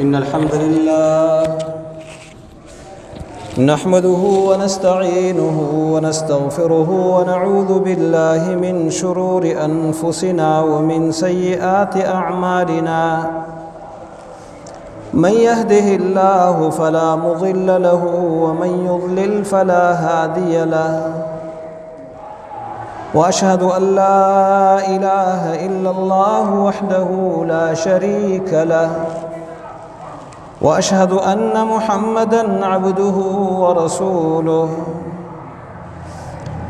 إن الحمد لله نحمده ونستعينه ونستغفره ونعوذ بالله من شرور أنفسنا ومن سيئات أعمالنا من يهده الله فلا مضل له ومن يضلل فلا هادي له وأشهد أن لا إله إلا الله وحده لا شريك له وأشهد أن محمدًا عبده ورسوله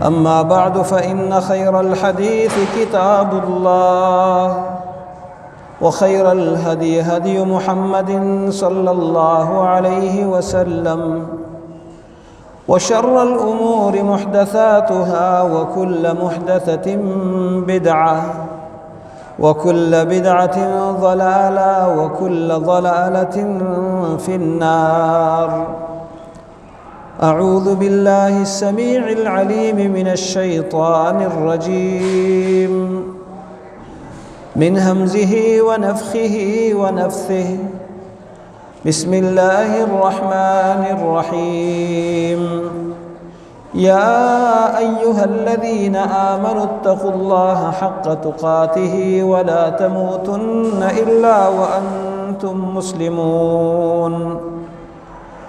أما بعد فإن خير الحديث كتاب الله وخير الهدي هدي محمد صلى الله عليه وسلم وشر الأمور محدثاتها وكل محدثة بدعة وكل بدعة ضلالة وكل ضلالة في النار. أعوذ بالله السميع العليم من الشيطان الرجيم من همزه ونفخه ونفثه. بسم الله الرحمن الرحيم. يا أيها الذين آمنوا اتقوا الله حق تقاته ولا تموتن إلا وأنتم مسلمون.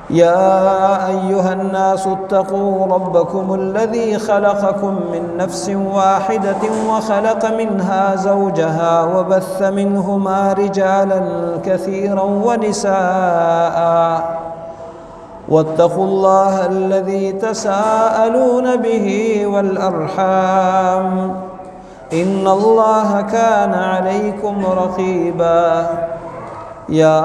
يا أيها الناس اتقوا ربكم الذي خلقكم من نفس واحدة وخلق منها زوجها وبث منهما رجالا كثيرا ونساء واتقوا الله الذي تساءلون به والأرحام إن الله كان عليكم رقيبا. يا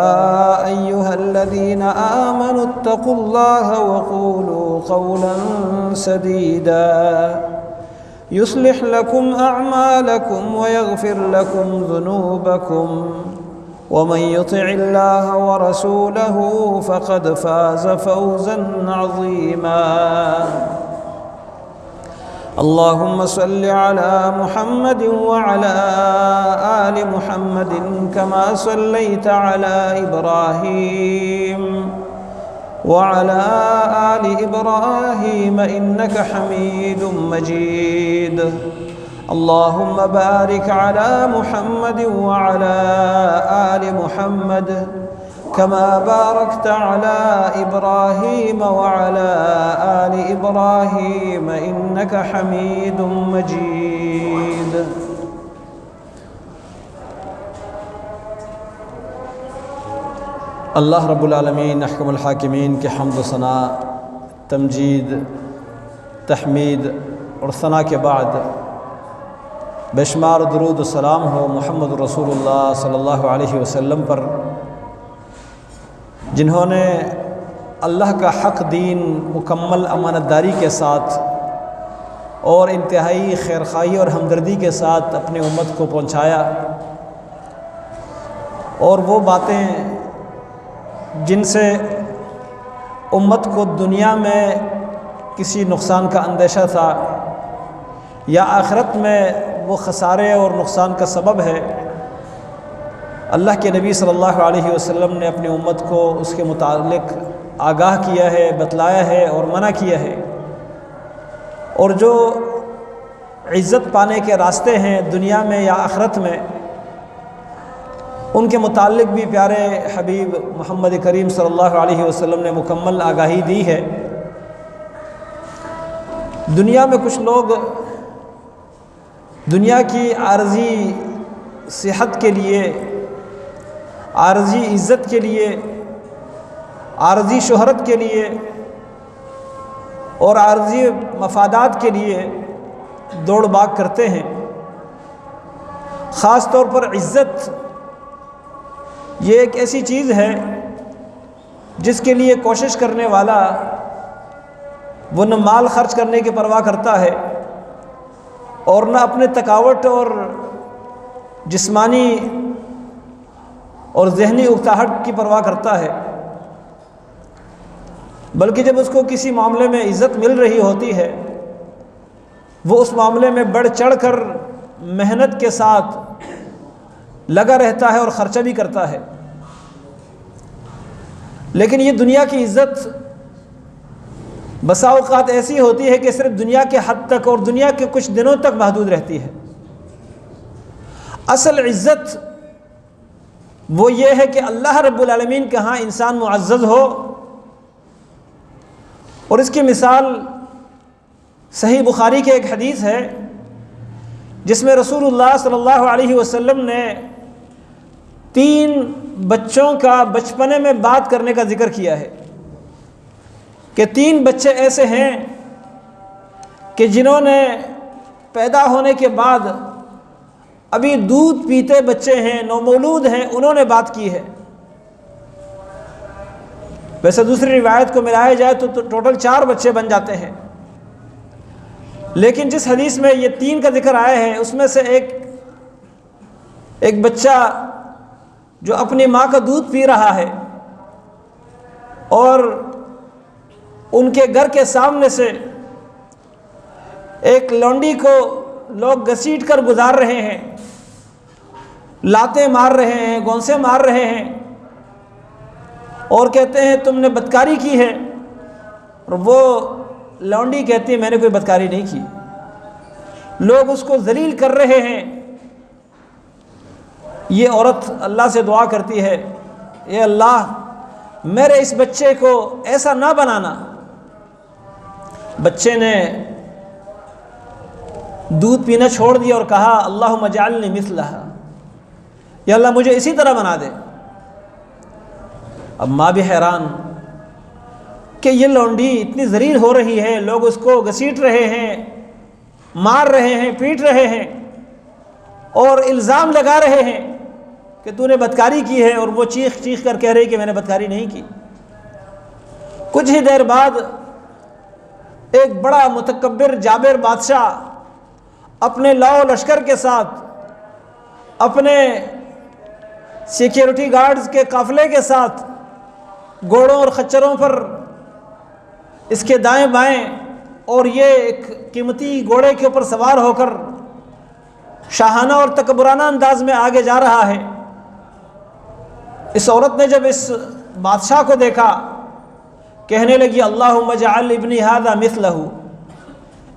أيها الذين آمنوا اتقوا الله وقولوا قولا سديدا يصلح لكم أعمالكم ويغفر لكم ذنوبكم ومن يطع الله ورسوله فقد فاز فوزا عظيما. اللهم صل على محمد وعلى آل محمد كما صليت على إبراهيم وعلى آل إبراهيم إنك حميد مجيد. اللهم بارك على محمد وعلى آل محمد كما باركت على إبراهيم وعلى آل إبراهيم إنك حميد مجيد. اللہ رب العالمین احکم الحاکمین کے حمد و ثنا، تمجید، تحمید اور ثنا کے بعد بے شمار درود و سلام ہو محمد رسول اللہ صلی اللہ علیہ وسلم پر، جنہوں نے اللہ کا حق دین مکمل امانت داری کے ساتھ اور انتہائی خیرخواہی اور ہمدردی کے ساتھ اپنی امت کو پہنچایا، اور وہ باتیں جن سے امت کو دنیا میں کسی نقصان کا اندیشہ تھا یا آخرت میں وہ خسارے اور نقصان کا سبب ہے، اللہ کے نبی صلی اللہ علیہ وسلم نے اپنی امت کو اس کے متعلق آگاہ کیا ہے، بتلایا ہے اور منع کیا ہے، اور جو عزت پانے کے راستے ہیں دنیا میں یا آخرت میں، ان کے متعلق بھی پیارے حبیب محمد کریم صلی اللہ علیہ وسلم نے مکمل آگاہی دی ہے۔ دنیا میں کچھ لوگ دنیا کی عارضی صحت کے لیے، عارضی عزت کے لیے، عارضی شہرت کے لیے اور عارضی مفادات کے لیے دوڑ بھاگ کرتے ہیں۔ خاص طور پر عزت یہ ایک ایسی چیز ہے جس کے لیے کوشش کرنے والا وہ نہ مال خرچ کرنے کی پرواہ کرتا ہے اور نہ اپنے تھکاوٹ اور جسمانی اور ذہنی اکتاہٹ کی پرواہ کرتا ہے، بلکہ جب اس کو کسی معاملے میں عزت مل رہی ہوتی ہے وہ اس معاملے میں بڑھ چڑھ کر محنت کے ساتھ لگا رہتا ہے اور خرچہ بھی کرتا ہے۔ لیکن یہ دنیا کی عزت بسا اوقات ایسی ہوتی ہے کہ صرف دنیا کے حد تک اور دنیا کے کچھ دنوں تک محدود رہتی ہے۔ اصل عزت وہ یہ ہے کہ اللہ رب العالمین کے ہاں انسان معزز ہو، اور اس کی مثال صحیح بخاری کے ایک حدیث ہے جس میں رسول اللہ صلی اللہ علیہ وسلم نے 3 بچوں کا بچپنے میں بات کرنے کا ذکر کیا ہے کہ 3 بچے ایسے ہیں کہ جنہوں نے پیدا ہونے کے بعد ابھی دودھ پیتے بچے ہیں، نومولود ہیں، انہوں نے بات کی ہے۔ ویسے دوسری روایت کو ملایا جائے تو ٹوٹل 4 بچے بن جاتے ہیں، لیکن جس حدیث میں یہ 3 کا ذکر آیا ہے اس میں سے ایک بچہ جو اپنی ماں کا دودھ پی رہا ہے اور ان کے گھر کے سامنے سے ایک لونڈی کو لوگ گھسیٹ کر گزار رہے ہیں، لاتیں مار رہے ہیں، گونسے مار رہے ہیں اور کہتے ہیں تم نے بدکاری کی ہے، اور وہ لونڈی کہتی ہے میں نے کوئی بدکاری نہیں کی۔ لوگ اس کو ذلیل کر رہے ہیں۔ یہ عورت اللہ سے دعا کرتی ہے، اے اللہ میرے اس بچے کو ایسا نہ بنانا۔ بچے نے دودھ پینا چھوڑ دیا اور کہا اللہم اجعلنی مثلہا، یا اللہ مجھے اسی طرح بنا دے۔ اب ماں بھی حیران کہ یہ لونڈی اتنی ذلیل ہو رہی ہے، لوگ اس کو گھسیٹ رہے ہیں، مار رہے ہیں، پیٹ رہے ہیں اور الزام لگا رہے ہیں کہ تو نے بدکاری کی ہے، اور وہ چیخ چیخ کر کہہ رہی کہ میں نے بدکاری نہیں کی۔ کچھ ہی دیر بعد ایک بڑا متکبر جابر بادشاہ اپنے لاؤ لشکر کے ساتھ، اپنے سیکیورٹی گارڈز کے قافلے کے ساتھ گھوڑوں اور خچروں پر اس کے دائیں بائیں، اور یہ ایک قیمتی گھوڑے کے اوپر سوار ہو کر شاہانہ اور تکبرانہ انداز میں آگے جا رہا ہے۔ اس عورت نے جب اس بادشاہ کو دیکھا کہنے لگی اللہم اجعل ابنی ھذا مثلہ،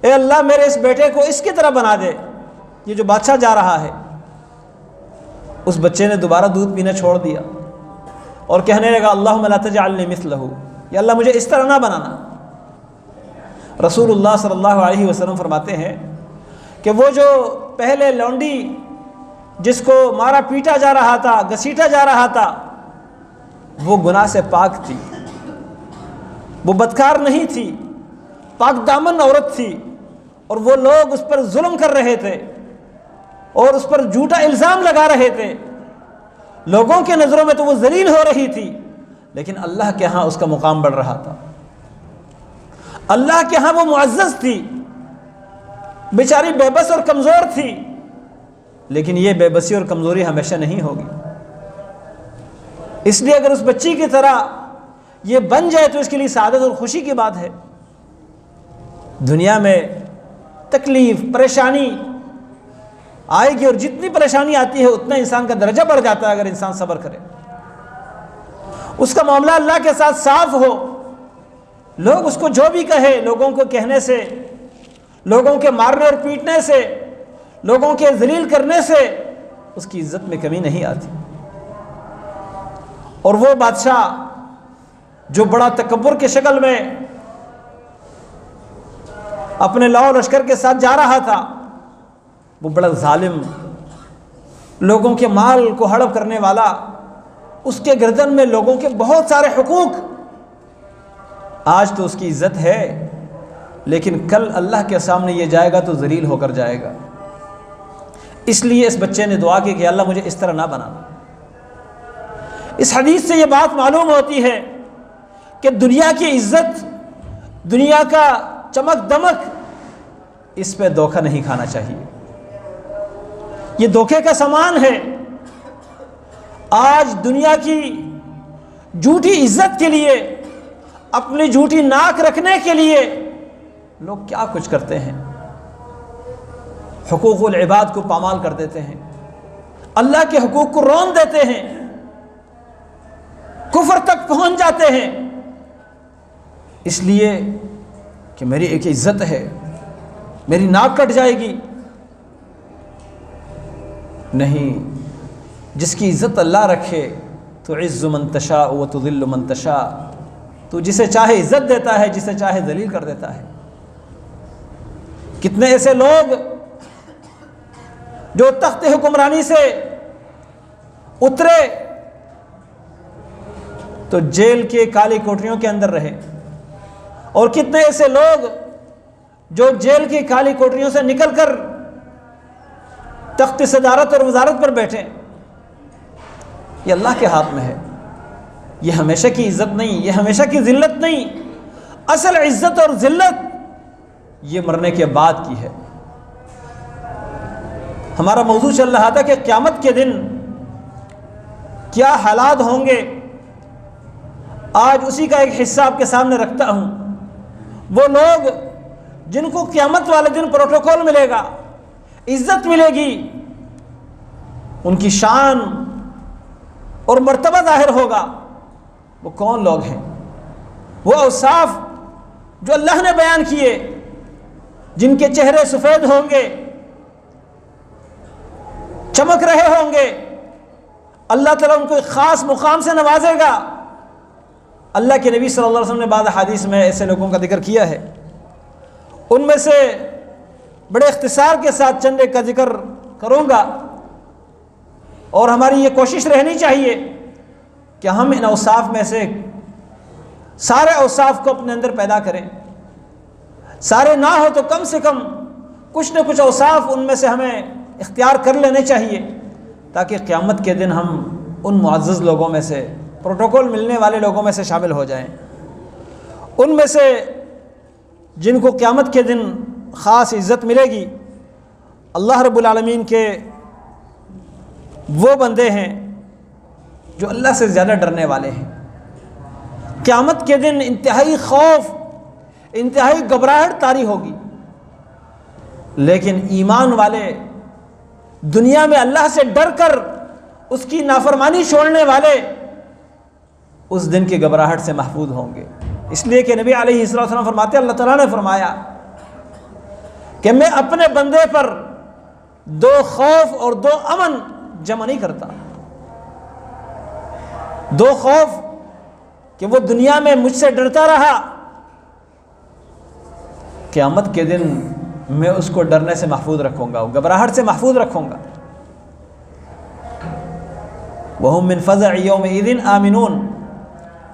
اے اللہ میرے اس بیٹے کو اس کی طرح بنا دے، یہ جو بادشاہ جا رہا ہے۔ اس بچے نے دوبارہ دودھ پینا چھوڑ دیا اور کہنے لگا اللہم لا تجعلنی مثلہ، یا اللہ مجھے اس طرح نہ بنانا۔ رسول اللہ صلی اللہ علیہ وسلم فرماتے ہیں کہ وہ جو پہلے لونڈی جس کو مارا پیٹا جا رہا تھا، گھسیٹا جا رہا تھا، وہ گناہ سے پاک تھی، وہ بدکار نہیں تھی، پاک دامن عورت تھی، اور وہ لوگ اس پر ظلم کر رہے تھے اور اس پر جھوٹا الزام لگا رہے تھے۔ لوگوں کے نظروں میں تو وہ ذلیل ہو رہی تھی، لیکن اللہ کے ہاں اس کا مقام بڑھ رہا تھا، اللہ کے ہاں وہ معزز تھی۔ بیچاری بے بس اور کمزور تھی، لیکن یہ بے بسی اور کمزوری ہمیشہ نہیں ہوگی۔ اس لیے اگر اس بچی کی طرح یہ بن جائے تو اس کے لیے سعادت اور خوشی کی بات ہے۔ دنیا میں تکلیف پریشانی آئے گی، اور جتنی پریشانی آتی ہے اتنا انسان کا درجہ بڑھ جاتا ہے اگر انسان صبر کرے، اس کا معاملہ اللہ کے ساتھ صاف ہو۔ لوگ اس کو جو بھی کہے، لوگوں کو کہنے سے، لوگوں کے مارنے اور پیٹنے سے، لوگوں کے ذلیل کرنے سے اس کی عزت میں کمی نہیں آتی۔ اور وہ بادشاہ جو بڑا تکبر کے شکل میں اپنے لاؤ لشکر کے ساتھ جا رہا تھا، وہ بڑا ظالم، لوگوں کے مال کو ہڑپ کرنے والا، اس کے گردن میں لوگوں کے بہت سارے حقوق۔ آج تو اس کی عزت ہے، لیکن کل اللہ کے سامنے یہ جائے گا تو ذلیل ہو کر جائے گا۔ اس لیے اس بچے نے دعا کی کہ اللہ مجھے اس طرح نہ بنانا۔ اس حدیث سے یہ بات معلوم ہوتی ہے کہ دنیا کی عزت، دنیا کا چمک دمک، اس پہ دھوکہ نہیں کھانا چاہیے، یہ دھوکے کا سامان ہے۔ آج دنیا کی جھوٹی عزت کے لیے، اپنی جھوٹی ناک رکھنے کے لیے لوگ کیا کچھ کرتے ہیں، حقوق العباد کو پامال کر دیتے ہیں، اللہ کے حقوق کو رون دیتے ہیں، کفر تک پہنچ جاتے ہیں، اس لیے کہ میری ایک عزت ہے، میری ناک کٹ جائے گی۔ نہیں، جس کی عزت اللہ رکھے تو عز من تشاء و تذل من تشاء، تو جسے چاہے عزت دیتا ہے، جسے چاہے ذلیل کر دیتا ہے۔ کتنے ایسے لوگ جو تخت حکمرانی سے اترے تو جیل کے کالی کوٹریوں کے اندر رہے، اور کتنے ایسے لوگ جو جیل کی کالی کوٹریوں سے نکل کر تخت صدارت اور وزارت پر بیٹھے۔ یہ اللہ کے ہاتھ میں ہے، یہ ہمیشہ کی عزت نہیں، یہ ہمیشہ کی ذلت نہیں۔ اصل عزت اور ذلت یہ مرنے کے بعد کی ہے۔ ہمارا موضوع چل رہا تھا کہ قیامت کے دن کیا حالات ہوں گے۔ آج اسی کا ایک حصہ آپ کے سامنے رکھتا ہوں۔ وہ لوگ جن کو قیامت والے دن پروٹوکول ملے گا، عزت ملے گی، ان کی شان اور مرتبہ ظاہر ہوگا، وہ کون لوگ ہیں؟ وہ اوصاف جو اللہ نے بیان کیے، جن کے چہرے سفید ہوں گے، چمک رہے ہوں گے، اللہ تعالیٰ ان کو ایک خاص مقام سے نوازے گا۔ اللہ کے نبی صلی اللہ علیہ وسلم نے بعض حدیث میں ایسے لوگوں کا ذکر کیا ہے، ان میں سے بڑے اختصار کے ساتھ چند ایک کا ذکر کروں گا، اور ہماری یہ کوشش رہنی چاہیے کہ ہم ان اوصاف میں سے سارے اوصاف کو اپنے اندر پیدا کریں۔ سارے نہ ہو تو کم سے کم کچھ نہ کچھ اوصاف ان میں سے ہمیں اختیار کر لینے چاہیے، تاکہ قیامت کے دن ہم ان معزز لوگوں میں سے، پروٹوکول ملنے والے لوگوں میں سے شامل ہو جائیں۔ ان میں سے جن کو قیامت کے دن خاص عزت ملے گی، اللہ رب العالمین کے وہ بندے ہیں جو اللہ سے زیادہ ڈرنے والے ہیں۔ قیامت کے دن انتہائی خوف، انتہائی گھبراہٹ طاری ہوگی، لیکن ایمان والے، دنیا میں اللہ سے ڈر کر اس کی نافرمانی چھوڑنے والے، اس دن کی گھبراہٹ سے محفوظ ہوں گے۔ اس لیے کہ نبی علیہ الصلوۃ والسلام فرماتے ہیں، اللہ تعالیٰ نے فرمایا کہ میں اپنے بندے پر 2 خوف اور 2 امن جمع نہیں کرتا۔ 2 خوف کہ وہ دنیا میں مجھ سے ڈرتا رہا، قیامت کے دن میں اس کو ڈرنے سے محفوظ رکھوں گا، گھبراہٹ سے محفوظ رکھوں گا۔ وَهُم مِّن فَزَعِ يَوْمِئِذٍ آمِنُونَ،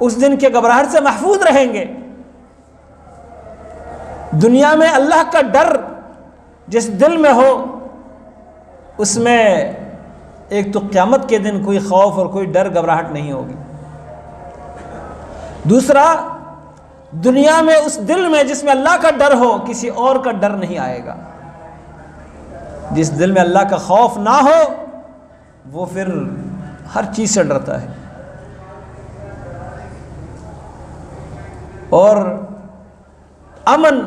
اس دن کے گھبراہٹ سے محفوظ رہیں گے۔ دنیا میں اللہ کا ڈر جس دل میں ہو، اس میں ایک تو قیامت کے دن کوئی خوف اور کوئی ڈر گھبراہٹ نہیں ہوگی۔ دوسرا، دنیا میں اس دل میں جس میں اللہ کا ڈر ہو، کسی اور کا ڈر نہیں آئے گا۔ جس دل میں اللہ کا خوف نہ ہو، وہ پھر ہر چیز سے ڈرتا ہے۔ اور امن،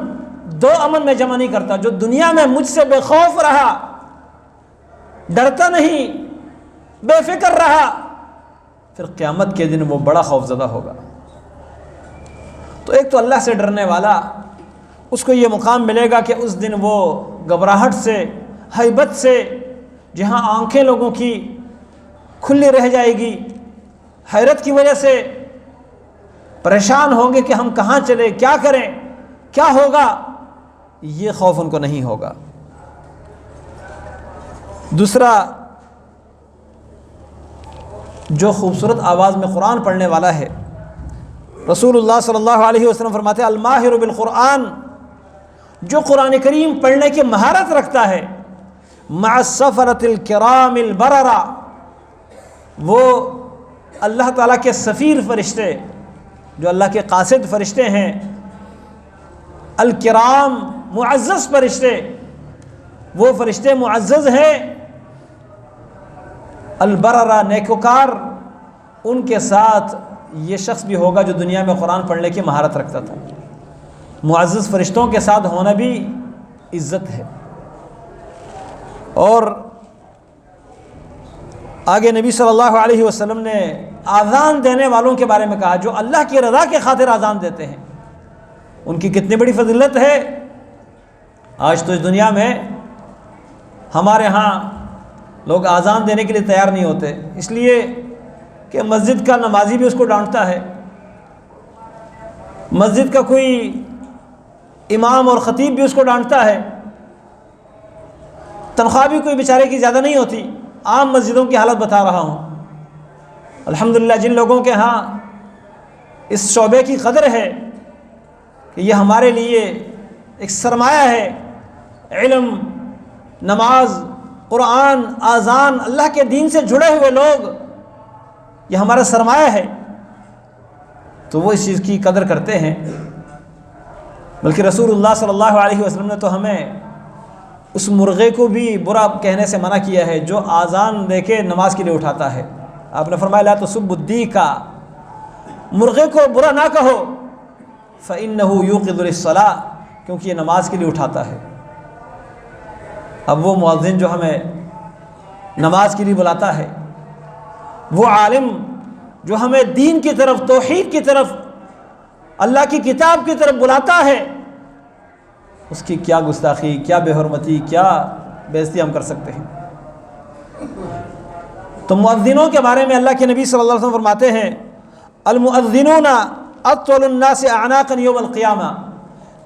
2 امن میں جمع نہیں کرتا۔ جو دنیا میں مجھ سے بے خوف رہا، ڈرتا نہیں، بے فکر رہا، پھر قیامت کے دن وہ بڑا خوف زدہ ہوگا۔ تو ایک تو اللہ سے ڈرنے والا، اس کو یہ مقام ملے گا کہ اس دن وہ گھبراہٹ سے، ہیبت سے، جہاں آنکھیں لوگوں کی کھلی رہ جائے گی، حیرت کی وجہ سے پریشان ہوں گے کہ ہم کہاں چلے، کیا کریں، کیا ہوگا، یہ خوف ان کو نہیں ہوگا۔ دوسرا، جو خوبصورت آواز میں قرآن پڑھنے والا ہے، رسول اللہ صلی اللہ علیہ وسلم فرماتے ہیں، الماہر بالقرآن، جو قرآن کریم پڑھنے کی مہارت رکھتا ہے، مع السفرۃ الکرام البررہ، وہ اللہ تعالیٰ کے سفیر فرشتے، جو اللہ کے قاصد فرشتے ہیں، الکرام معزز فرشتے، وہ فرشتے معزز ہیں، البررہ نیکوکار، ان کے ساتھ یہ شخص بھی ہوگا جو دنیا میں قرآن پڑھنے کی مہارت رکھتا تھا۔ معزز فرشتوں کے ساتھ ہونا بھی عزت ہے۔ اور آگے نبی صلی اللہ علیہ وسلم نے آذان دینے والوں کے بارے میں کہا جو اللہ کی رضا کے خاطر آذان دیتے ہیں، ان کی کتنی بڑی فضیلت ہے۔ آج تو اس دنیا میں ہمارے ہاں لوگ آذان دینے کے لیے تیار نہیں ہوتے، اس لیے کہ مسجد کا نمازی بھی اس کو ڈانٹتا ہے، مسجد کا کوئی امام اور خطیب بھی اس کو ڈانٹتا ہے، تنخواہ بھی کوئی بیچارے کی زیادہ نہیں ہوتی۔ عام مسجدوں کی حالت بتا رہا ہوں۔ الحمدللہ جن لوگوں کے ہاں اس شعبے کی قدر ہے کہ یہ ہمارے لیے ایک سرمایہ ہے، علم، نماز، قرآن، آذان، اللہ کے دین سے جڑے ہوئے لوگ، یہ ہمارا سرمایہ ہے، تو وہ اس چیز کی قدر کرتے ہیں۔ بلکہ رسول اللہ صلی اللہ علیہ وسلم نے تو ہمیں اس مرغے کو بھی برا کہنے سے منع کیا ہے جو آذان دے کے نماز کے لیے اٹھاتا ہے۔ آپ نے فرمایا لا تسبوا الدیک، مرغے کو برا نہ کہو، فإنہ یوقظ للصلاۃ، کیونکہ یہ نماز کے لیے اٹھاتا ہے۔ اب وہ مؤذن جو ہمیں نماز کے لیے بلاتا ہے، وہ عالم جو ہمیں دین کی طرف، توحید کی طرف، اللہ کی کتاب کی طرف بلاتا ہے، اس کی کیا گستاخی، کیا بے حرمتی، کیا بے عزتی ہم کر سکتے ہیں۔ تو مؤذنوں کے بارے میں اللہ کے نبی صلی اللہ علیہ وسلم فرماتے ہیں المؤذنون اطول الناس اعناقا یوم القیامہ،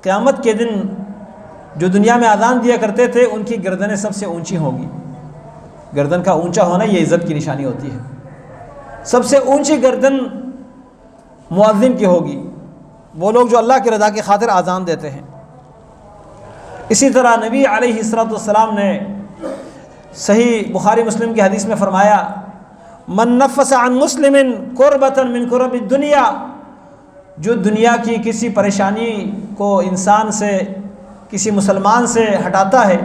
قیامت کے دن جو دنیا میں اذان دیا کرتے تھے ان کی گردنیں سب سے اونچی ہوں گی۔ گردن کا اونچا ہونا یہ عزت کی نشانی ہوتی ہے۔ سب سے اونچی گردن مؤذن کی ہوگی، وہ لوگ جو اللہ کی رضا کی خاطر اذان دیتے ہیں۔ اسی طرح نبی علیہ الصلوۃ والسلام نے صحیح بخاری مسلم کی حدیث میں فرمایا من نفس عن مسلم کربۃ من کرب الدنیا، جو دنیا کی کسی پریشانی کو انسان سے، کسی مسلمان سے ہٹاتا ہے،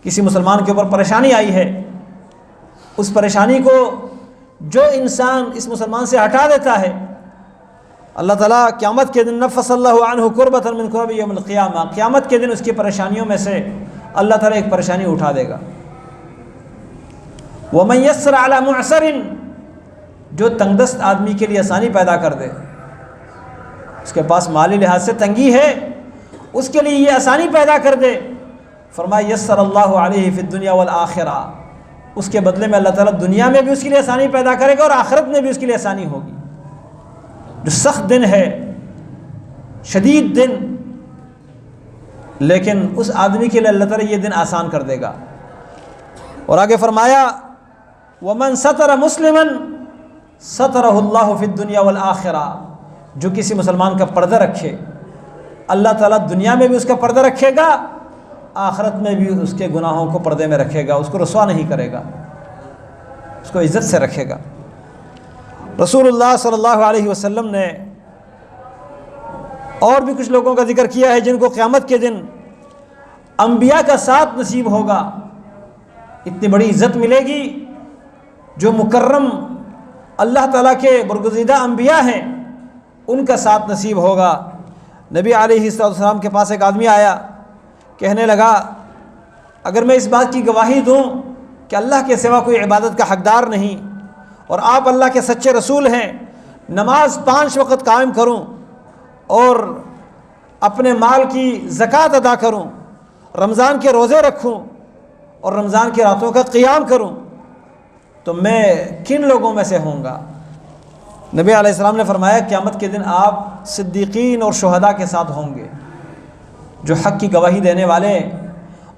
کسی مسلمان کے اوپر پریشانی آئی ہے، اس پریشانی کو جو انسان اس مسلمان سے ہٹا دیتا ہے، اللہ تعالیٰ قیامت کے دن نفس اللہ عنہ کربۃ من کرب یوم القیامہ، قیامت کے دن اس کی پریشانیوں میں سے اللہ تعالیٰ ایک پریشانی اٹھا دے گا۔ وَمَن يَسَّرَ عَلَى مُعْسَرٍ، جو تنگ دست آدمی کے لیے آسانی پیدا کر دے، اس کے پاس مالی لحاظ سے تنگی ہے، اس کے لیے یہ آسانی پیدا کر دے، فرمایا یسر اللہ علیہ فی الدنیا والآخرہ، اس کے بدلے میں اللہ تعالیٰ دنیا میں بھی اس کے لیے آسانی پیدا کرے گا اور آخرت میں بھی اس کے لیے آسانی ہوگی۔ جو سخت دن ہے، شدید دن، لیکن اس آدمی کے لیے اللہ تعالیٰ یہ دن آسان کر دے گا۔ اور آگے فرمایا وَمَن سَتَرَ مُسْلِمًا سَتَرَهُ اللَّهُ فِي الدُّنْيَا وَالْآخِرَةِ، جو کسی مسلمان کا پردہ رکھے اللہ تعالیٰ دنیا میں بھی اس کا پردہ رکھے گا، آخرت میں بھی اس کے گناہوں کو پردے میں رکھے گا، اس کو رسوا نہیں کرے گا، اس کو عزت سے رکھے گا۔ رسول اللہ صلی اللہ علیہ وسلم نے اور بھی کچھ لوگوں کا ذکر کیا ہے جن کو قیامت کے دن انبیاء کا ساتھ نصیب ہوگا، اتنی بڑی عزت ملے گی۔ جو مکرم اللہ تعالیٰ کے برگزیدہ انبیاء ہیں ان کا ساتھ نصیب ہوگا۔ نبی علیہ السلام کے پاس ایک آدمی آیا، کہنے لگا اگر میں اس بات کی گواہی دوں کہ اللہ کے سوا کوئی عبادت کا حقدار نہیں اور آپ اللہ کے سچے رسول ہیں، نماز 5 وقت قائم کروں اور اپنے مال کی زکوٰۃ ادا کروں، رمضان کے روزے رکھوں اور رمضان کی راتوں کا قیام کروں، تو میں کن لوگوں میں سے ہوں گا؟ نبی علیہ السلام نے فرمایا قیامت کے دن آپ صدیقین اور شہداء کے ساتھ ہوں گے، جو حق کی گواہی دینے والے،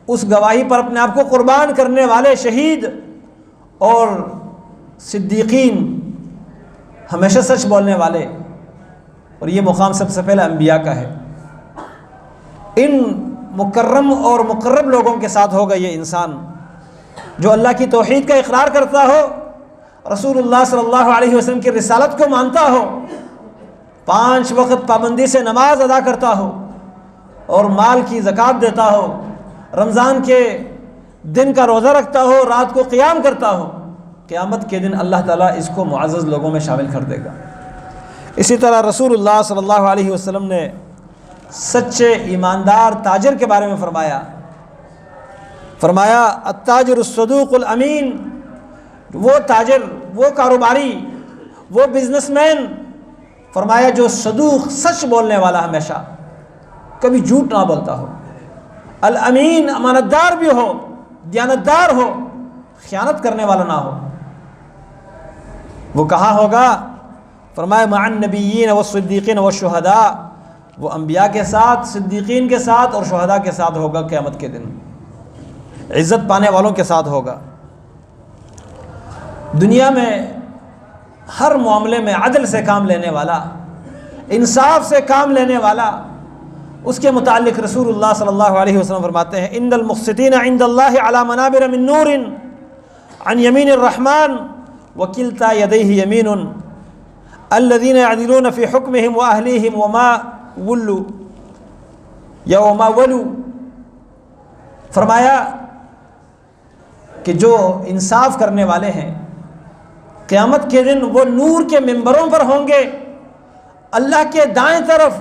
اس گواہی پر اپنے آپ کو قربان کرنے والے شہید اور صدیقین، ہمیشہ سچ بولنے والے، اور یہ مقام سب سے پہلے انبیاء کا ہے۔ ان مکرم اور مقرب لوگوں کے ساتھ ہوگا یہ انسان جو اللہ کی توحید کا اقرار کرتا ہو، رسول اللہ صلی اللہ علیہ وسلم کی رسالت کو مانتا ہو، 5 وقت پابندی سے نماز ادا کرتا ہو اور مال کی زکوٰۃ دیتا ہو، رمضان کے دن کا روزہ رکھتا ہو، رات کو قیام کرتا ہو، قیامت کے دن اللہ تعالیٰ اس کو معزز لوگوں میں شامل کر دے گا۔ اسی طرح رسول اللہ صلی اللہ علیہ وسلم نے سچے ایماندار تاجر کے بارے میں فرمایا التاجر الصدوق الامین، وہ تاجر، وہ کاروباری، وہ بزنس مین، فرمایا جو صدوق، سچ بولنے والا ہمیشہ، کبھی جھوٹ نہ بولتا ہو، الامین، امانت دار بھی ہو، دیانتدار ہو، خیانت کرنے والا نہ ہو، وہ کہاں ہوگا؟ فرمایا مع النبیین والصدیقین والشہداء، وہ انبیاء کے ساتھ، صدیقین کے ساتھ اور شہداء کے ساتھ ہوگا قیامت کے دن، عزت پانے والوں کے ساتھ ہوگا۔ دنیا میں ہر معاملے میں عدل سے کام لینے والا، انصاف سے کام لینے والا، اس کے متعلق رسول اللہ صلی اللہ علیہ وسلم فرماتے ہیں ان المقسطین عند اللہ علی منابر من نور عن یمین الرحمن وکلتا یدیہ یمین الذین یعدلون فی حکمہم واہلیہم وما ولوا یا وما ولوا، فرمایا کہ جو انصاف کرنے والے ہیں قیامت کے دن وہ نور کے ممبروں پر ہوں گے، اللہ کے دائیں طرف،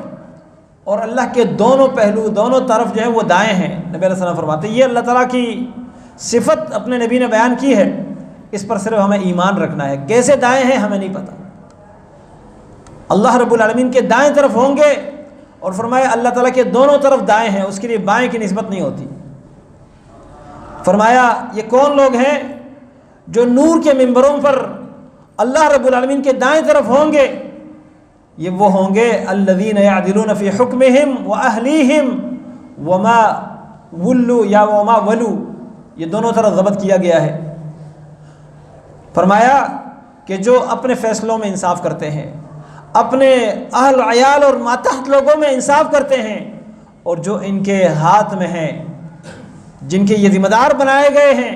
اور اللہ کے دونوں پہلو، دونوں طرف جو ہے وہ دائیں ہیں۔ نبی علیہ السلام فرماتے ہیں یہ اللہ تعالیٰ کی صفت اپنے نبی نے بیان کی ہے، اس پر صرف ہمیں ایمان رکھنا ہے، کیسے دائیں ہیں ہمیں نہیں پتہ۔ اللہ رب العالمین کے دائیں طرف ہوں گے، اور فرمایا اللہ تعالیٰ کے دونوں طرف دائیں ہیں، اس کے لیے بائیں کی نسبت نہیں ہوتی۔ فرمایا یہ کون لوگ ہیں جو نور کے ممبروں پر اللہ رب العالمین کے دائیں طرف ہوں گے؟ یہ وہ ہوں گے الذین یعدلون فی حکمہم واہلیہم وما ولوا یا وما ولوا، یہ دونوں طرف ضبط کیا گیا ہے۔ فرمایا کہ جو اپنے فیصلوں میں انصاف کرتے ہیں، اپنے اہل عیال اور ماتحت لوگوں میں انصاف کرتے ہیں، اور جو ان کے ہاتھ میں ہیں، جن کے یہ ذمہ دار بنائے گئے ہیں،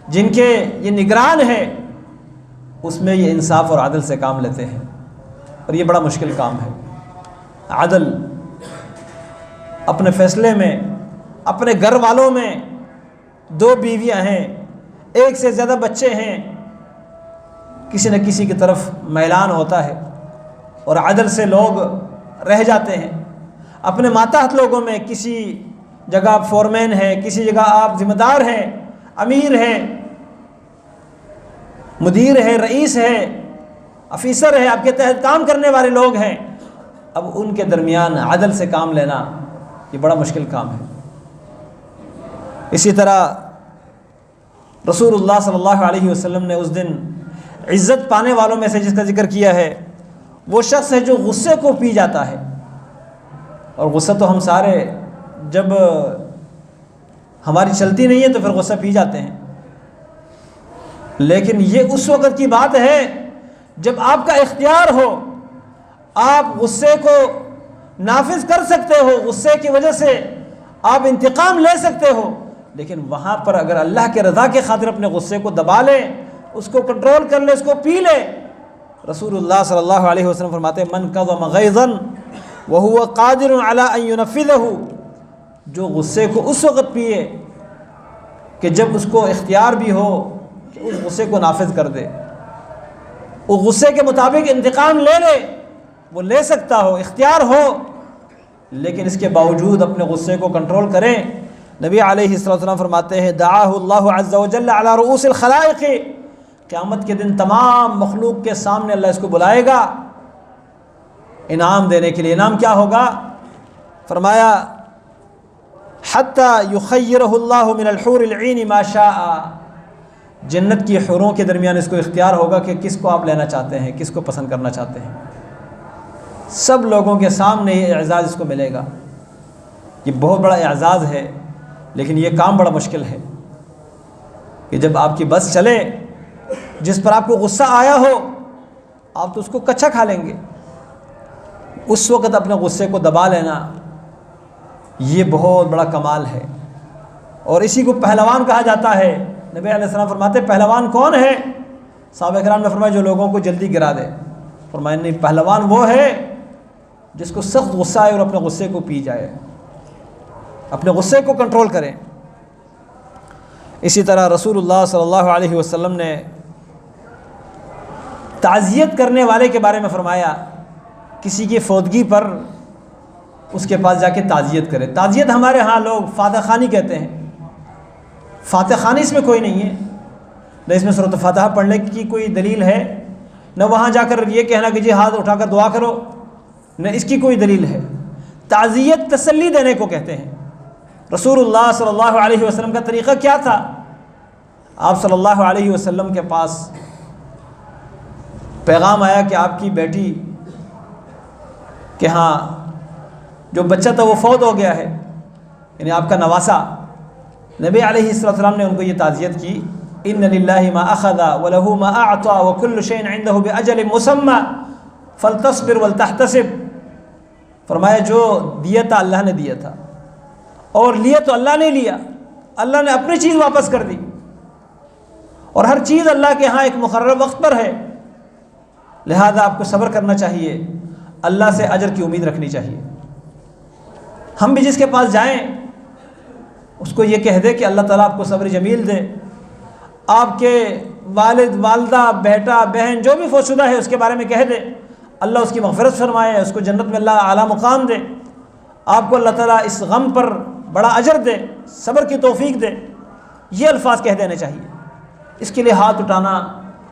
جن کے یہ نگران ہیں، اس میں یہ انصاف اور عدل سے کام لیتے ہیں، اور یہ بڑا مشکل کام ہے۔ عدل اپنے فیصلے میں، اپنے گھر والوں میں، 2 بیویاں ہیں، 1 سے زیادہ بچے ہیں، کسی نہ کسی کی طرف میلان ہوتا ہے اور عدل سے لوگ رہ جاتے ہیں۔ اپنے ماتحت لوگوں میں کسی جگہ آپ فورمین ہیں، کسی جگہ آپ ذمہ دار ہیں، امیر ہیں، مدیر ہے، رئیس ہے، افیسر ہے، آپ کے تحت کام کرنے والے لوگ ہیں، اب ان کے درمیان عدل سے کام لینا یہ بڑا مشکل کام ہے۔ اسی طرح رسول اللہ صلی اللہ علیہ وسلم نے اس دن عزت پانے والوں میں سے جس کا ذکر کیا ہے، وہ شخص ہے جو غصے کو پی جاتا ہے، اور غصہ تو ہم سارے جب ہماری چلتی نہیں ہے تو پھر غصہ پی جاتے ہیں، لیکن یہ اس وقت کی بات ہے جب آپ کا اختیار ہو، آپ غصے کو نافذ کر سکتے ہو، غصے کی وجہ سے آپ انتقام لے سکتے ہو، لیکن وہاں پر اگر اللہ کے رضا کے خاطر اپنے غصے کو دبا لیں، اس کو کنٹرول کر لے، اس کو پی لے، رسول اللہ صلی اللہ علیہ وسلم فرماتے ہیں من کظم غیظا وهو قادر على ان ينفذه، جو غصے کو اس وقت پیے کہ جب اس کو اختیار بھی ہو کہ اس غصے کو نافذ کر دے، وہ غصے کے مطابق انتقام لے لے، وہ لے سکتا ہو، اختیار ہو، لیکن اس کے باوجود اپنے غصے کو کنٹرول کریں۔ نبی علیہ السلام فرماتے ہیں دعاہ اللہ عز وجل علی رؤوس الخلائق، قیامت کے دن تمام مخلوق کے سامنے اللہ اس کو بلائے گا انعام دینے کے لیے۔ انعام کیا ہوگا؟ فرمایا حتی یخیرہ اللہ من الحور العین ما شاء، جنت کی حوروں کے درمیان اس کو اختیار ہوگا کہ کس کو آپ لینا چاہتے ہیں، کس کو پسند کرنا چاہتے ہیں، سب لوگوں کے سامنے یہ اعزاز اس کو ملے گا۔ یہ بہت بڑا اعزاز ہے، لیکن یہ کام بڑا مشکل ہے کہ جب آپ کی بس چلے، جس پر آپ کو غصہ آیا ہو، آپ تو اس کو کچا کھا لیں گے، اس وقت اپنے غصے کو دبا لینا یہ بہت بڑا کمال ہے، اور اسی کو پہلوان کہا جاتا ہے۔ نبی علیہ السلام فرماتے پہلوان کون ہے؟ صحابہ کرام نے فرمایا جو لوگوں کو جلدی گرا دے۔ فرمایا نہیں، پہلوان وہ ہے جس کو سخت غصہ آئے اور اپنے غصے کو پی جائے، اپنے غصے کو کنٹرول کریں۔ اسی طرح رسول اللہ صلی اللہ علیہ وسلم نے تعزیت کرنے والے کے بارے میں فرمایا، کسی کی فوتگی پر اس کے پاس جا کے تعزیت کرے۔ تعزیت ہمارے ہاں لوگ فاتح خوانی کہتے ہیں، فاتح خوانی اس میں کوئی نہیں ہے۔ نہ اس میں سورۃ فاتحہ پڑھنے کی کوئی دلیل ہے، نہ وہاں جا کر یہ کہنا کہ جی ہاتھ اٹھا کر دعا کرو، نہ اس کی کوئی دلیل ہے۔ تعزیت تسلی دینے کو کہتے ہیں۔ رسول اللہ صلی اللہ علیہ وسلم کا طریقہ کیا تھا؟ آپ صلی اللہ علیہ وسلم کے پاس پیغام آیا کہ آپ کی بیٹی کہ ہاں جو بچہ تھا وہ فوت ہو گیا ہے، یعنی آپ کا نواسا۔ نبی علیہ السلام نے ان کو یہ تعزیت کی، ان للہ ما اخذ وله ما اعطى وكل شيء عنده باجل مسمى فلتصبر ولتحتسب۔ فرمایا جو دیا تھا اللہ نے دیا تھا، اور لیا تو اللہ نے لیا، اللہ نے اپنی چیز واپس کر دی، اور ہر چیز اللہ کے ہاں ایک مقرر وقت پر ہے، لہذا آپ کو صبر کرنا چاہیے، اللہ سے اجر کی امید رکھنی چاہیے۔ ہم بھی جس کے پاس جائیں اس کو یہ کہہ دے کہ اللہ تعالیٰ آپ کو صبر جمیل دے، آپ کے والد والدہ بیٹا بہن جو بھی فوت شدہ ہے اس کے بارے میں کہہ دے، اللہ اس کی مغفرت فرمائے، اس کو جنت میں اللہ اعلیٰ مقام دے، آپ کو اللہ تعالیٰ اس غم پر بڑا اجر دے، صبر کی توفیق دے، یہ الفاظ کہہ دینے چاہیے۔ اس کے لیے ہاتھ اٹھانا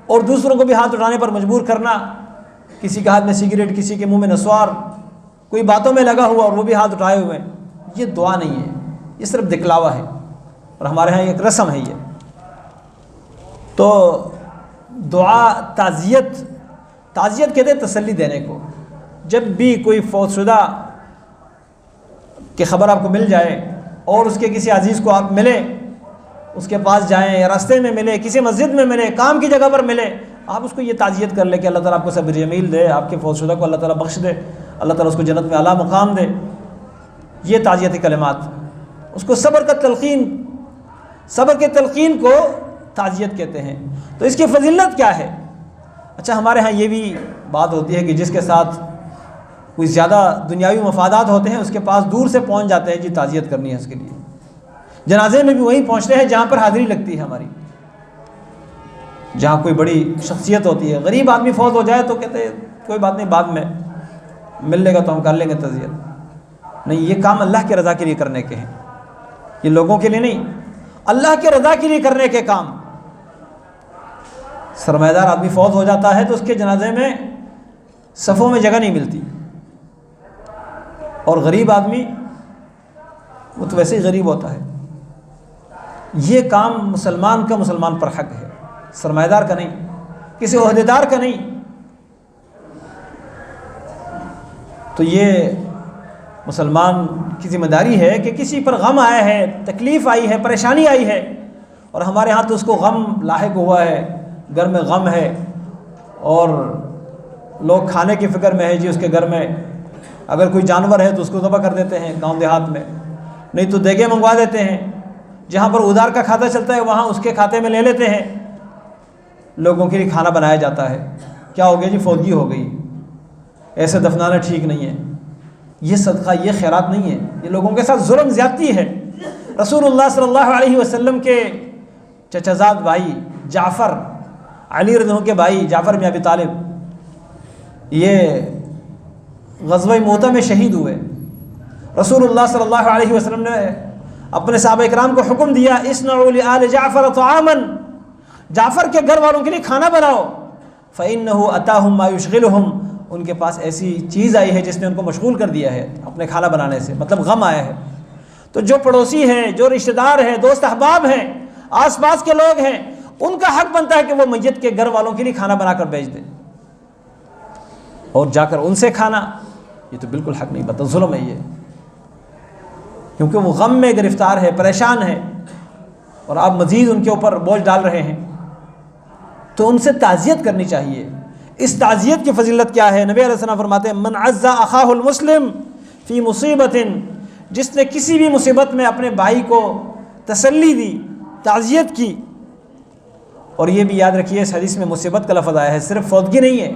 اور دوسروں کو بھی ہاتھ اٹھانے پر مجبور کرنا، کسی کے ہاتھ میں سگریٹ، کسی کے منہ میں نسوار، کوئی باتوں میں لگا ہوا اور وہ بھی ہاتھ اٹھائے ہوئے، یہ دعا نہیں ہے، یہ صرف دکھلاوا ہے، اور ہمارے ہاں ایک رسم ہے یہ۔ تو دعا تعزیت کہتے ہیں تسلی دینے کو۔ جب بھی کوئی فوت شدہ کی خبر آپ کو مل جائے اور اس کے کسی عزیز کو آپ ملے، اس کے پاس جائیں یا راستے میں ملے، کسی مسجد میں ملے، کام کی جگہ پر ملے، آپ اس کو یہ تعزیت کر لیں کہ اللہ تعالیٰ آپ کو صبر جمیل دے، آپ کے فوت شدہ کو اللہ تعالیٰ بخش دے، اللہ تعالیٰ اس کو جنت میں اعلیٰ مقام دے، یہ تعزیتی کلمات۔ اس کو صبر کے تلقین کو تعزیت کہتے ہیں۔ تو اس کی فضیلت کیا ہے؟ اچھا، ہمارے ہاں یہ بھی بات ہوتی ہے کہ جس کے ساتھ کوئی زیادہ دنیاوی مفادات ہوتے ہیں اس کے پاس دور سے پہنچ جاتے ہیں، جی تعزیت کرنی ہے اس کے لیے۔ جنازے میں بھی وہیں پہنچتے ہیں جہاں پر حاضری لگتی ہے ہماری، جہاں کوئی بڑی شخصیت ہوتی ہے۔ غریب آدمی فوت ہو جائے تو کہتے ہیں کوئی بات نہیں، بعد میں مل لے گا تو ہم کر لیں گے تعزیت۔ نہیں، یہ کام اللہ کی رضا کے لیے کرنے کے ہیں، یہ لوگوں کے لیے نہیں، اللہ کی رضا کے لیے کرنے کے کام۔ سرمایہ دار آدمی فوت ہو جاتا ہے تو اس کے جنازے میں صفوں میں جگہ نہیں ملتی، اور غریب آدمی وہ تو ویسے ہی غریب ہوتا ہے۔ یہ کام مسلمان کا مسلمان پر حق ہے، سرمایہ دار کا نہیں، کسی عہدیدار کا نہیں۔ تو یہ مسلمان کی ذمہ داری ہے کہ کسی پر غم آیا ہے، تکلیف آئی ہے، پریشانی آئی ہے، اور ہمارے ہاں تو اس کو غم لاحق ہوا ہے، گھر میں غم ہے، اور لوگ کھانے کی فکر میں ہے، جی اس کے گھر میں اگر کوئی جانور ہے تو اس کو ذبح کر دیتے ہیں گاؤں دیہات میں، نہیں تو دیگیں منگوا دیتے ہیں، جہاں پر ادھار کا کھاتا چلتا ہے وہاں اس کے کھاتے میں لے لیتے ہیں، لوگوں کے لیے کھانا بنایا جاتا ہے۔ کیا ہو گیا جی؟ فوتگی ہو گئی، ایسے دفنانا ٹھیک نہیں ہے، یہ صدقہ، یہ خیرات نہیں ہے، یہ لوگوں کے ساتھ ظلم زیادتی ہے۔ رسول اللہ صلی اللہ علیہ وسلم کے چچا زاد بھائی جعفر، علی رضی اللہ عنہ کے بھائی جعفر بن ابی طالب، یہ غزوہ موتہ میں شہید ہوئے۔ رسول اللہ صلی اللہ علیہ وسلم نے اپنے صحابہ اکرام کو حکم دیا، اصنعوا لآل جعفر طعاما، جعفر کے گھر والوں کے لیے کھانا بناؤ، فإنه أتاهم ما يشغلهم، ان کے پاس ایسی چیز آئی ہے جس نے ان کو مشغول کر دیا ہے اپنے کھانا بنانے سے، مطلب غم آیا ہے۔ تو جو پڑوسی ہیں، جو رشتہ دار ہیں، دوست احباب ہیں، آس پاس کے لوگ ہیں، ان کا حق بنتا ہے کہ وہ میت کے گھر والوں کے لیے کھانا بنا کر بھیج دیں، اور جا کر ان سے کھانا، یہ تو بالکل حق نہیں بنتا، ظلم ہے یہ، کیونکہ وہ غم میں گرفتار ہے، پریشان ہے، اور آپ مزید ان کے اوپر بوجھ ڈال رہے ہیں، تو ان سے تعزیت کرنی چاہیے۔ اس تعزیت کی فضیلت کیا ہے؟ نبی علیہ السلام فرماتے ہیں، من عز اخاہ المسلم فی مصیبت، جس نے کسی بھی مصیبت میں اپنے بھائی کو تسلی دی، تعزیت کی۔ اور یہ بھی یاد رکھیے اس حدیث میں مصیبت کا لفظ آیا ہے، صرف فوتگی نہیں ہے،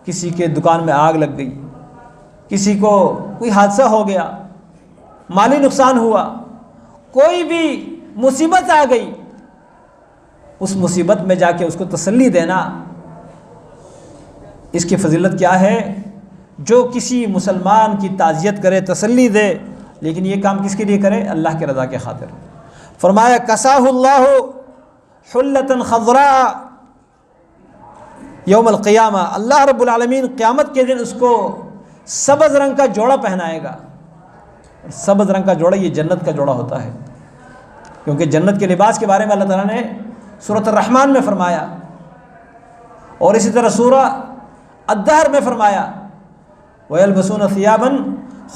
کسی کے دکان میں آگ لگ گئی، کسی کو کوئی حادثہ ہو گیا، مالی نقصان ہوا، کوئی بھی مصیبت آ گئی، اس مصیبت میں جا کے اس کو تسلی دینا، اس کی فضیلت کیا ہے؟ جو کسی مسلمان کی تعزیت کرے، تسلی دے، لیکن یہ کام کس کے لیے کرے؟ اللہ کے رضا کے خاطر۔ فرمایا کساہ اللہ حلة خضراء یوم القیامہ، اللہ رب العالمین قیامت کے دن اس کو سبز رنگ کا جوڑا پہنائے گا۔ سبز رنگ کا جوڑا یہ جنت کا جوڑا ہوتا ہے، کیونکہ جنت کے لباس کے بارے میں اللہ تعالیٰ نے سورۃ الرحمن میں فرمایا، اور اسی طرح سورہ الدہر میں فرمایا وَيَلْبَسُونَ ثِيَابًا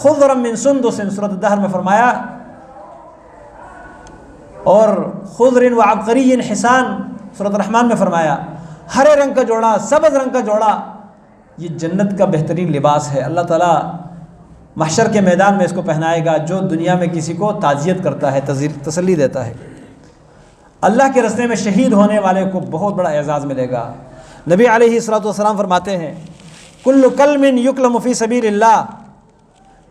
خُضْرًا مِّن سُنْدُسٍ، سورۃ الدہر میں فرمایا، اور خضر وعبقری حسان سورۃ الرحمن میں فرمایا، ہرے رنگ کا جوڑا، سبز رنگ کا جوڑا، یہ جنت کا بہترین لباس ہے۔ اللہ تعالیٰ محشر کے میدان میں اس کو پہنائے گا، جو دنیا میں کسی کو تعزیت کرتا ہے، تسلی دیتا ہے۔ اللہ کے راستے میں شہید ہونے والے کو بہت بڑا اعزاز ملے گا۔ نبی علیہ الصلوۃ والسلام فرماتے ہیں کل کلم یکلم فی سبیل اللہ،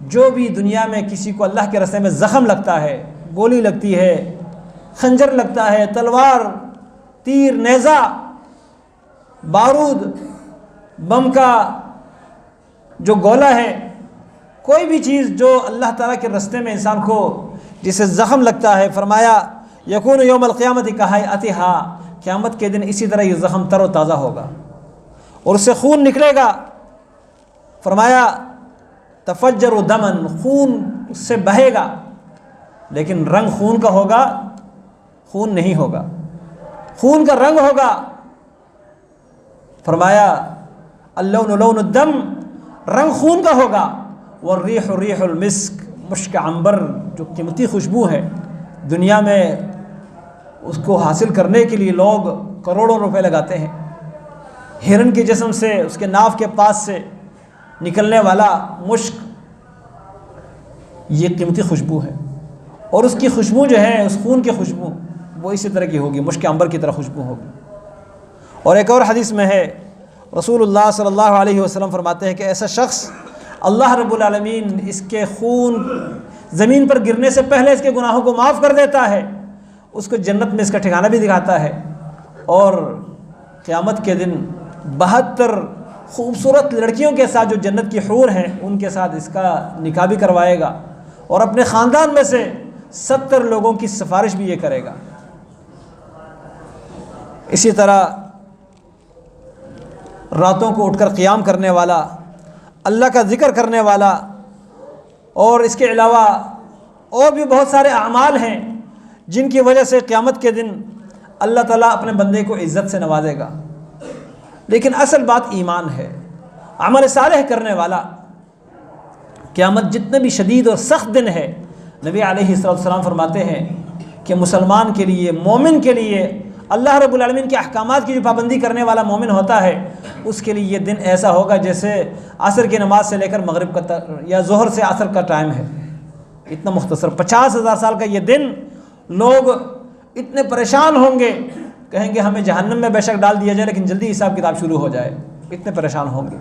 جو بھی دنیا میں کسی کو اللہ کے راستے میں زخم لگتا ہے، گولی لگتی ہے، خنجر لگتا ہے، تلوار، تیر، نیزہ، بارود، بم کا جو گولہ ہے، کوئی بھی چیز جو اللہ تعالیٰ کے راستے میں انسان کو جسے زخم لگتا ہے، فرمایا یکون یوم القیامت کہیئتھا، قیامت کے دن اسی طرح یہ زخم تر و تازہ ہوگا اور اس سے خون نکلے گا۔ فرمایا تفجر دمن، خون اس سے بہے گا، لیکن رنگ خون کا ہوگا، خون نہیں ہوگا، خون کا رنگ ہوگا۔ فرمایا اللون لون الدم، رنگ خون کا ہوگا، والریح ریح المسک، مشک عنبر جو قیمتی خوشبو ہے، دنیا میں اس کو حاصل کرنے کے لیے لوگ کروڑوں روپے لگاتے ہیں۔ ہرن کے جسم سے، اس کے ناف کے پاس سے نکلنے والا مشک، یہ قیمتی خوشبو ہے، اور اس کی خوشبو جو ہے، اس خون کی خوشبو، وہ اسی طرح کی ہوگی، مشک عنبر کی طرح خوشبو ہوگی۔ اور ایک اور حدیث میں ہے، رسول اللہ صلی اللہ علیہ وسلم فرماتے ہیں کہ ایسا شخص اللہ رب العالمین اس کے خون زمین پر گرنے سے پہلے اس کے گناہوں کو معاف کر دیتا ہے، اس کو جنت میں اس کا ٹھکانہ بھی دکھاتا ہے، اور قیامت کے دن 72 خوبصورت لڑکیوں کے ساتھ جو جنت کی حور ہیں ان کے ساتھ اس کا نکاح بھی کروائے گا، اور اپنے خاندان میں سے 70 لوگوں کی سفارش بھی یہ کرے گا۔ اسی طرح راتوں کو اٹھ کر قیام کرنے والا، اللہ کا ذکر کرنے والا، اور اس کے علاوہ اور بھی بہت سارے اعمال ہیں جن کی وجہ سے قیامت کے دن اللہ تعالیٰ اپنے بندے کو عزت سے نوازے گا۔ لیکن اصل بات ایمان ہے، عمل صالح کرنے والا۔ قیامت جتنے بھی شدید اور سخت دن ہے، نبی علیہ السلام فرماتے ہیں کہ مسلمان کے لیے، مومن کے لیے، اللہ رب العالمین کے احکامات کی جو پابندی کرنے والا مومن ہوتا ہے، اس کے لیے یہ دن ایسا ہوگا جیسے عصر کی نماز سے لے کر مغرب کا یا ظہر سے عصر کا ٹائم ہے، اتنا مختصر۔ 50,000 سال کا یہ دن، لوگ اتنے پریشان ہوں گے، کہیں گے ہمیں جہنم میں بے شک ڈال دیا جائے لیکن جلدی حساب کتاب شروع ہو جائے، اتنے پریشان ہوں گے۔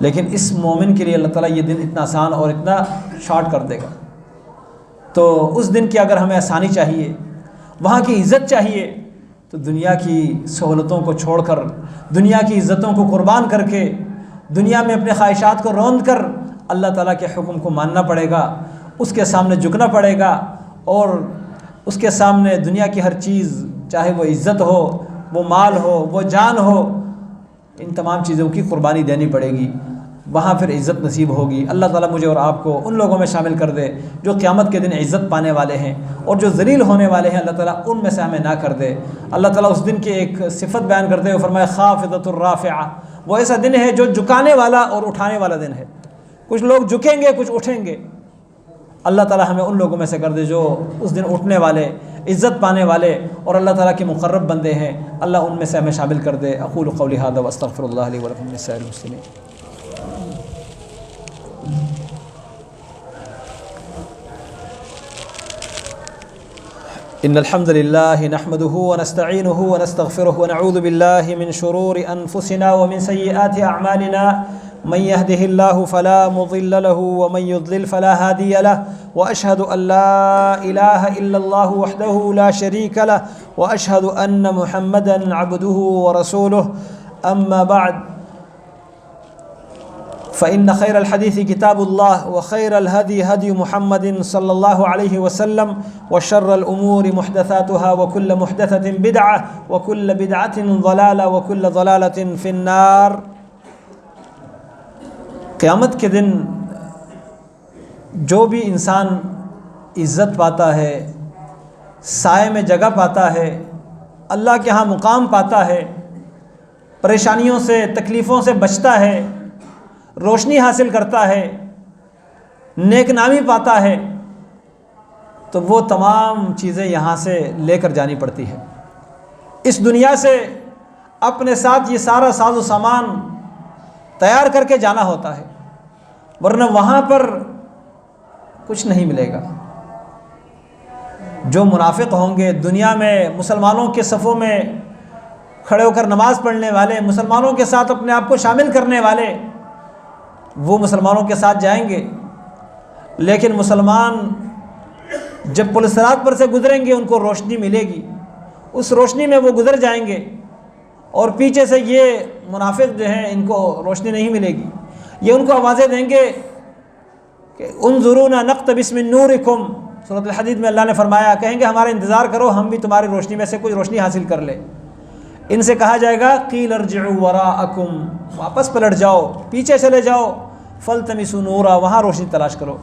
لیکن اس مومن کے لیے اللہ تعالیٰ یہ دن اتنا آسان اور اتنا شارٹ کر دے گا۔ تو اس دن کی اگر ہمیں آسانی چاہیے، وہاں کی عزت چاہیے، تو دنیا کی سہولتوں کو چھوڑ کر، دنیا کی عزتوں کو قربان کر کے، دنیا میں اپنے خواہشات کو روند کر اللہ تعالیٰ کے حکم کو ماننا پڑے گا، اس کے سامنے جھکنا پڑے گا، اور اس کے سامنے دنیا کی ہر چیز، چاہے وہ عزت ہو، وہ مال ہو، وہ جان ہو، ان تمام چیزوں کی قربانی دینی پڑے گی، وہاں پھر عزت نصیب ہوگی۔ اللہ تعالیٰ مجھے اور آپ کو ان لوگوں میں شامل کر دے جو قیامت کے دن عزت پانے والے ہیں، اور جو ذلیل ہونے والے ہیں اللہ تعالیٰ ان میں سے ہمیں نہ کر دے۔ اللہ تعالیٰ اس دن کی ایک صفت بیان کرتے ہوئے فرمایا خافضۃ الرافعہ، وہ ایسا دن ہے جو جھکانے والا اور اٹھانے والا دن ہے۔ کچھ لوگ جھکیں گے، کچھ اٹھیں گے۔ اللہ تعالیٰ ہمیں ان لوگوں میں سے کر دے جو اس دن اٹھنے والے، عزت پانے والے اور اللہ تعالیٰ کے مقرب بندے ہیں۔ اللہ ان میں سے ہمیں شامل کر دے۔ اقول قولی ھذا واستغفر اللہ لی ولکم ولسائر المسلمین۔ ان الحمد لله نحمده ونستعينه ونستغفره ونعوذ بالله من شرور انفسنا ومن سيئات اعمالنا، من يهده الله فلا مضل له ومن يضلل فلا هادي له، واشهد ان لا اله الا الله وحده لا شريك له، واشهد ان محمدا عبده ورسوله، اما بعد فإن خير الحديث كتاب الله وخير الهدي هدي محمد صلى الله عليه وسلم وشر الأمور محدثاتها وكل محدثة بدعة وكل بدعة ضلالة وكل ضلالة في النار۔ قیامت کے دن جو بھی انسان عزت پاتا ہے، سائے میں جگہ پاتا ہے، اللہ کے ہاں مقام پاتا ہے، پریشانیوں سے تکلیفوں سے بچتا ہے، روشنی حاصل کرتا ہے، نیک نامی پاتا ہے، تو وہ تمام چیزیں یہاں سے لے کر جانی پڑتی ہے۔ اس دنیا سے اپنے ساتھ یہ سارا ساز و سامان تیار کر کے جانا ہوتا ہے، ورنہ وہاں پر کچھ نہیں ملے گا۔ جو منافق ہوں گے دنیا میں، مسلمانوں کے صفوں میں کھڑے ہو کر نماز پڑھنے والے، مسلمانوں کے ساتھ اپنے آپ کو شامل کرنے والے، وہ مسلمانوں کے ساتھ جائیں گے، لیکن مسلمان جب پل صراط پر سے گزریں گے ان کو روشنی ملے گی، اس روشنی میں وہ گزر جائیں گے، اور پیچھے سے یہ منافق جو ہیں ان کو روشنی نہیں ملے گی۔ یہ ان کو آوازیں دیں گے کہ انظرونا نقتبس من نورکم، سورۃ الحدید میں اللہ نے فرمایا، کہیں گے ہمارا انتظار کرو، ہم بھی تمہاری روشنی میں سے کوئی روشنی حاصل کر لیں۔ ان سے کہا جائے گا قیل ارجعوا وراءکم، واپس پلٹ جاؤ، پیچھے چلے جاؤ، فالتمسوا نورا، وہاں روشنی تلاش کرو۔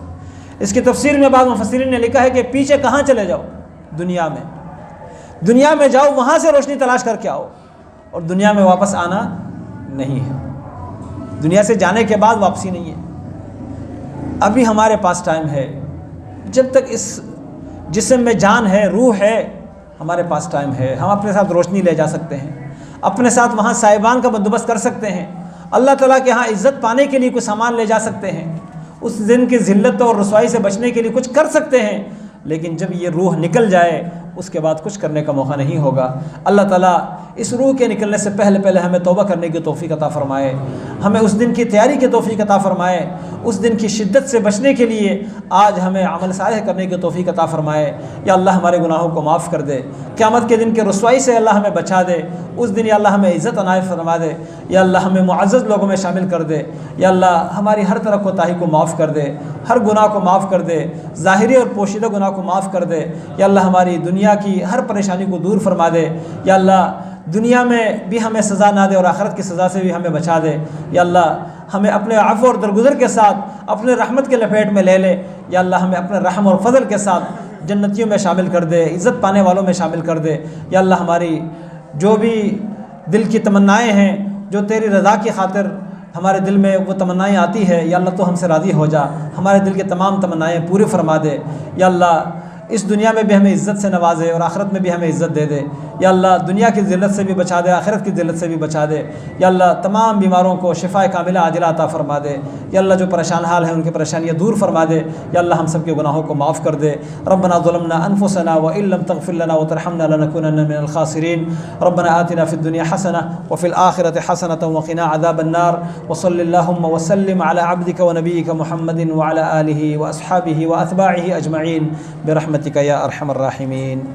اس کی تفسیر میں بعض مفسرین نے لکھا ہے کہ پیچھے کہاں چلے جاؤ؟ دنیا میں جاؤ، وہاں سے روشنی تلاش کر کے آؤ، اور دنیا میں واپس آنا نہیں ہے۔ دنیا سے جانے کے بعد واپسی نہیں ہے۔ ابھی ہمارے پاس ٹائم ہے، جب تک اس جسم میں جان ہے، روح ہے، ہمارے پاس ٹائم ہے، ہم اپنے ساتھ روشنی لے جا سکتے ہیں، اپنے ساتھ وہاں صاحبان کا بندوبست کر سکتے ہیں، اللہ تعالیٰ کے ہاں عزت پانے کے لیے کچھ سامان لے جا سکتے ہیں، اس دن کی ذلت اور رسوائی سے بچنے کے لیے کچھ کر سکتے ہیں، لیکن جب یہ روح نکل جائے اس کے بعد کچھ کرنے کا موقع نہیں ہوگا۔ اللہ تعالیٰ اس روح کے نکلنے سے پہلے ہمیں توبہ کرنے کی توفیق عطا فرمائے، ہمیں اس دن کی تیاری کی توفیق عطا فرمائے، اس دن کی شدت سے بچنے کے لیے آج ہمیں عمل صالح کرنے کی توفیق عطا فرمائے۔ یا اللہ ہمارے گناہوں کو معاف کر دے، قیامت کے دن کے رسوائی سے اللہ ہمیں بچا دے، اس دن یا اللہ ہمیں عزت عنایت فرما دے، یا اللہ ہمیں معزز لوگوں میں شامل کر دے، یا اللہ ہماری ہر طرح کوتاہی کو معاف کر دے، ہر گناہ کو معاف کر دے، ظاہری اور پوشیدہ گناہ کو معاف کر دے، یا اللہ ہماری دنیا کی ہر پریشانی کو دور فرما دے، یا اللہ دنیا میں بھی ہمیں سزا نہ دے اور آخرت کی سزا سے بھی ہمیں بچا دے، یا اللہ ہمیں اپنے عفو اور درگزر کے ساتھ اپنے رحمت کے لپیٹ میں لے لے، یا اللہ ہمیں اپنے رحم اور فضل کے ساتھ جنتیوں میں شامل کر دے، عزت پانے والوں میں شامل کر دے۔ یا اللہ ہماری جو بھی دل کی تمنائیں ہیں، جو تیری رضا کی خاطر ہمارے دل میں وہ تمنائیں آتی ہے، یا اللہ تو ہم سے راضی ہو جا، ہمارے دل کے تمام تمنائیں پوری فرما دے۔ یا اللہ اس دنیا میں بھی ہمیں عزت سے نوازے اور آخرت میں بھی ہمیں عزت دے دے۔ یا اللہ دنیا کی ذلت سے بھی بچا دے، آخرت کی ذلت سے بھی بچا دے۔ یا اللہ تمام بیماروں کو شفا کاملہ عاجلہ عطا فرما دے۔ یا اللہ جو پریشان حال ہیں ان کی پریشانیاں دور فرما دے۔ یا اللہ ہم سب کے گناہوں کو معاف کر دے۔ ربنا ظلمنا انفسنا وان لم تغفر لنا وترحمنا لنكونن من الخاسرین۔ ربنا آتنا في الدنيا حسنة وفي الآخرة حسنة وقنا عذاب النار۔ وصل اللهم وسلم على عبدك ونبيك محمد وعلى آله وأصحابه وأتباعه أجمعين برحمتك يا أرحم الراحمين۔